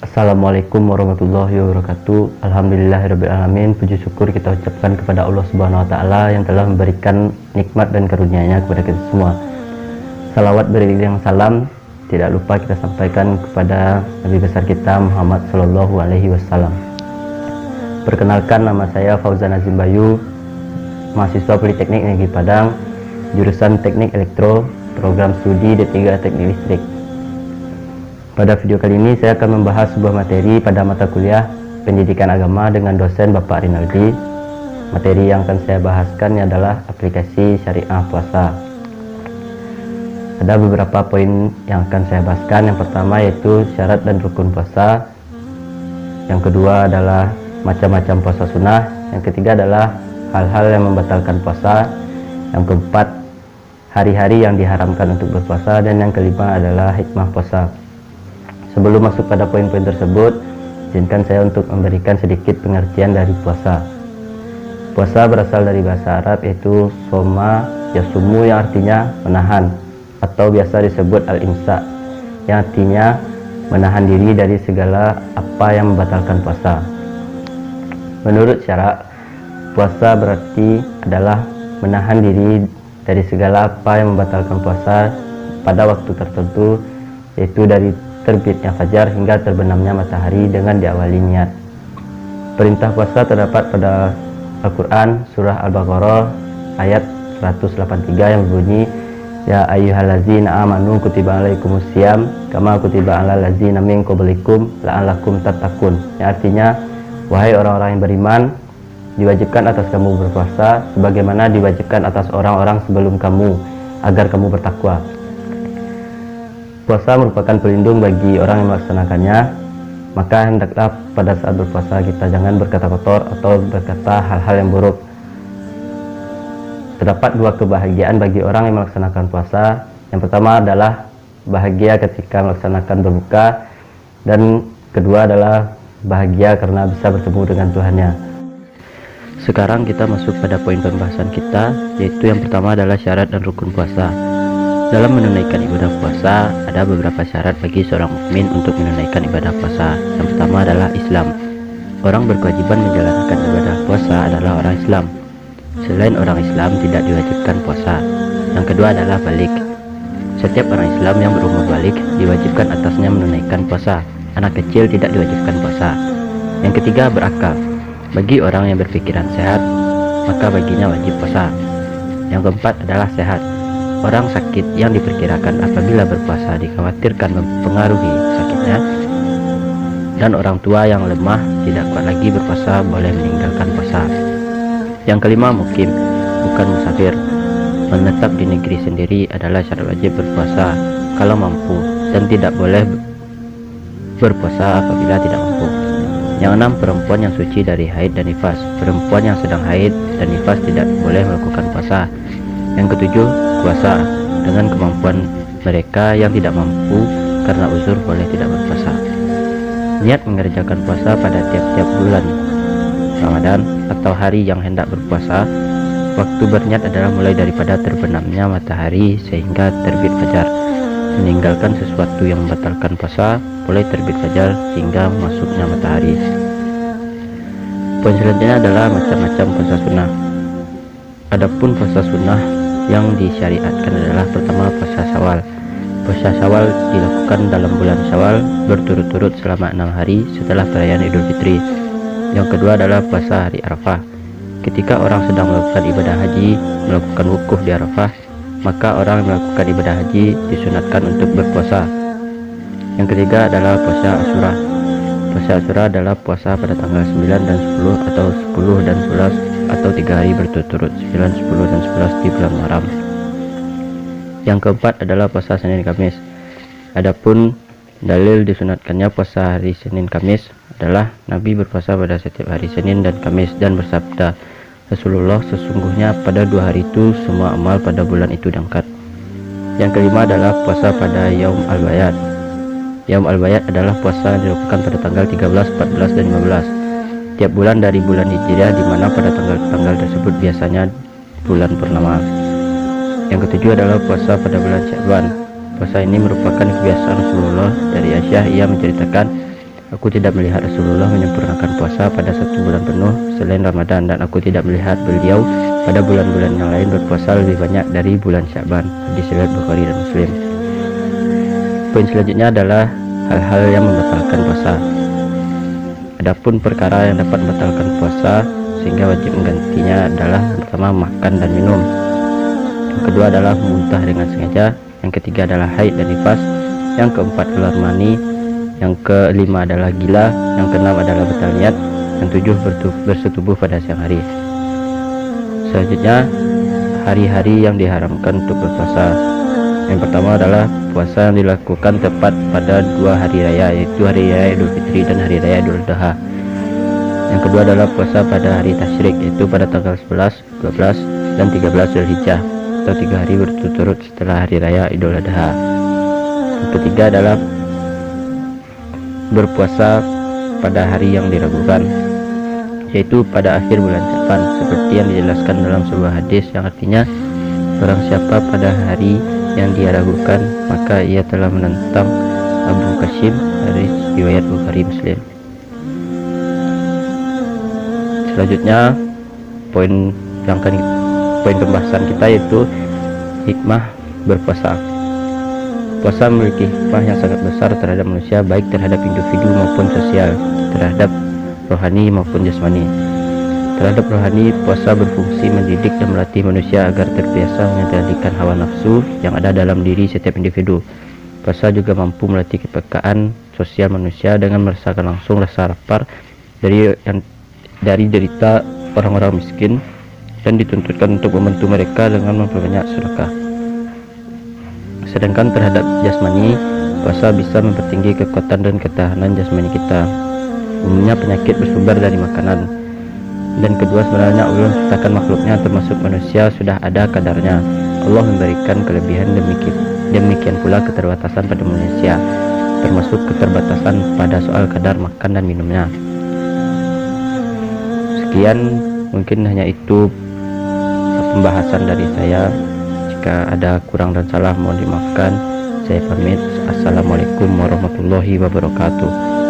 Assalamualaikum warahmatullahi wabarakatuh. Alhamdulillahirrabbilalamin. Puji syukur kita ucapkan kepada Allah Subhanahu wa Ta'ala yang telah memberikan nikmat dan karunia-Nya kepada kita semua. Salawat beriring salam tidak lupa kita sampaikan kepada Nabi besar kita Muhammad Sallallahu Alaihi Wasallam. Perkenalkan, nama saya Fauzan Azim Bayu, mahasiswa Politeknik Negeri Padang, jurusan Teknik Elektro, program studi D3 Teknik Listrik. Pada video kali ini saya akan membahas sebuah materi pada mata kuliah Pendidikan Agama dengan dosen Bapak Rinaldi. Materi yang akan saya bahaskan adalah aplikasi syariah puasa. Ada beberapa poin yang akan saya bahaskan. Yang pertama yaitu syarat dan rukun puasa. Yang kedua adalah macam-macam puasa sunnah. Yang ketiga adalah hal-hal yang membatalkan puasa. Yang keempat, hari-hari yang diharamkan untuk berpuasa. Dan yang kelima adalah hikmah puasa. Sebelum masuk pada poin-poin tersebut, izinkan saya untuk memberikan sedikit pengertian dari puasa. Puasa berasal dari bahasa Arab yaitu soma yasumu, yang artinya menahan, atau biasa disebut al-imsak, yang artinya menahan diri dari segala apa yang membatalkan puasa. Menurut syarak, puasa berarti adalah menahan diri dari segala apa yang membatalkan puasa pada waktu tertentu, yaitu dari terbitnya fajar hingga terbenamnya matahari dengan diawali niat. Perintah puasa terdapat pada Al-Quran surah Al-Baqarah ayat 183 yang berbunyi, Ya ayyuhallazina amanu kutiba alaikumusiyam kama kutiba alal ladzina min qablikum la'allakum tattaqun, yang artinya, wahai orang-orang yang beriman, diwajibkan atas kamu berpuasa sebagaimana diwajibkan atas orang-orang sebelum kamu agar kamu bertakwa. Puasa merupakan pelindung bagi orang yang melaksanakannya, maka hendaklah pada saat berpuasa kita jangan berkata kotor atau berkata hal-hal yang buruk. Terdapat dua kebahagiaan bagi orang yang melaksanakan puasa. Yang pertama adalah bahagia ketika melaksanakan berbuka, dan kedua adalah bahagia karena bisa bertemu dengan Tuhannya. Sekarang kita masuk pada poin pembahasan kita, yaitu yang pertama adalah syarat dan rukun puasa. Dalam menunaikan ibadah puasa, ada beberapa syarat bagi seorang mukmin untuk menunaikan ibadah puasa. Yang pertama adalah Islam. Orang berkewajiban menjalankan ibadah puasa adalah orang Islam. Selain orang Islam tidak diwajibkan puasa. Yang kedua adalah balik. Setiap orang Islam yang berumur balik diwajibkan atasnya menunaikan puasa. Anak kecil tidak diwajibkan puasa. Yang ketiga, berakal. Bagi orang yang berpikiran sehat, maka baginya wajib puasa. Yang keempat adalah sehat. Orang sakit yang diperkirakan apabila berpuasa dikhawatirkan mempengaruhi sakitnya, dan orang tua yang lemah tidak kuat lagi berpuasa boleh meninggalkan puasa. Yang kelima, mukim, bukan musafir. Menetap di negeri sendiri adalah syarat wajib berpuasa kalau mampu, dan tidak boleh berpuasa apabila tidak mampu. Yang enam, perempuan yang suci dari haid dan nifas. Perempuan yang sedang haid dan nifas tidak boleh melakukan puasa. Yang ketujuh, puasa. Dengan kemampuan mereka yang tidak mampu karena uzur boleh tidak berpuasa. Niat mengerjakan puasa pada tiap-tiap bulan Ramadan atau hari yang hendak berpuasa. Waktu berniat adalah mulai daripada terbenamnya matahari sehingga terbit fajar. Meninggalkan sesuatu yang membatalkan puasa mulai terbit fajar hingga masuknya matahari. Poin selanjutnya adalah macam-macam puasa sunnah. Adapun puasa sunnah yang disyariatkan adalah pertama, puasa Syawal. Puasa Syawal dilakukan dalam bulan Syawal berturut-turut selama 6 hari setelah perayaan Idul Fitri. Yang kedua adalah puasa hari Arafah. Ketika orang sedang melakukan ibadah haji, melakukan wukuf di Arafah, maka orang yang melakukan ibadah haji disunatkan untuk berpuasa. Yang ketiga adalah puasa Asyura. Puasa Asyura adalah puasa pada tanggal 9 dan 10 atau 10 dan 11 atau 3 hari berturut-turut, 9, 10, dan 11 di bulan Muharram. Yang keempat adalah puasa Senin Kamis. Adapun dalil disunatkannya puasa hari Senin Kamis adalah Nabi berpuasa pada setiap hari Senin dan Kamis dan bersabda, Rasulullah, sesungguhnya pada 2 hari itu semua amal pada bulan itu diangkat. Yang kelima adalah puasa pada Yaum Al-Bayad. Yaum Al-Bayad adalah puasa yang dilakukan pada tanggal 13, 14, dan 15 tiap bulan dari bulan Hijriah, di mana pada tanggal-tanggal tersebut biasanya bulan purnama. Yang ketujuh adalah puasa pada bulan Sya'ban. Puasa ini merupakan kebiasaan Rasulullah. Dari Aisyah, ia menceritakan Aku tidak melihat Rasulullah menyempurnakan puasa pada 1 bulan penuh selain Ramadan, dan aku tidak melihat beliau pada bulan-bulan yang lain berpuasa lebih banyak dari bulan Sya'ban. Hadis riwayat Bukhari dan Muslim. Poin selanjutnya adalah hal-hal yang membatalkan puasa. Adapun perkara yang dapat membatalkan puasa sehingga wajib menggantinya adalah pertama makan dan minum, yang kedua adalah muntah dengan sengaja, yang ketiga adalah haid dan nifas, yang keempat keluar mani, yang kelima adalah gila, yang keenam adalah batal niat, yang tujuh bersetubuh pada siang hari. Selanjutnya, hari-hari yang diharamkan untuk berpuasa. Yang pertama adalah puasa yang dilakukan tepat pada 2 hari raya, yaitu hari raya Idul Fitri dan hari raya Idul Adha. Yang kedua adalah puasa pada hari tasyrik, yaitu pada tanggal 11, 12, dan 13 Zulhijjah, atau 3 hari berturut-turut setelah hari raya Idul Adha. Yang ketiga adalah berpuasa pada hari yang diragukan, yaitu pada akhir bulan Sya'ban, seperti yang dijelaskan dalam sebuah hadis yang artinya, barang siapa pada hari yang dia ragukan maka ia telah menentang Abu Qasim, dari riwayat Bukhari Muslim. Selanjutnya poin pembahasan kita yaitu hikmah berpuasa. Puasa memiliki hikmah yang sangat besar terhadap manusia, baik terhadap individu maupun sosial, terhadap rohani maupun jasmani. Terhadap rohani, puasa berfungsi mendidik dan melatih manusia agar terbiasa mengendalikan hawa nafsu yang ada dalam diri setiap individu. Puasa juga mampu melatih kepekaan sosial manusia dengan merasakan langsung rasa lapar dari derita orang-orang miskin, dan dituntutkan untuk membantu mereka dengan memperbanyak sedekah. Sedangkan terhadap jasmani, puasa bisa mempertinggi kekuatan dan ketahanan jasmani kita. Umumnya penyakit bersumber dari makanan. Dan kedua, sebenarnya Allah menciptakan makhluknya termasuk manusia sudah ada kadarnya. Allah memberikan kelebihan, demikian pula keterbatasan pada manusia, termasuk keterbatasan pada soal kadar makan dan minumnya. Sekian, mungkin hanya itu pembahasan dari saya. Jika ada kurang dan salah mohon dimaafkan. Saya pamit. Assalamualaikum warahmatullahi wabarakatuh.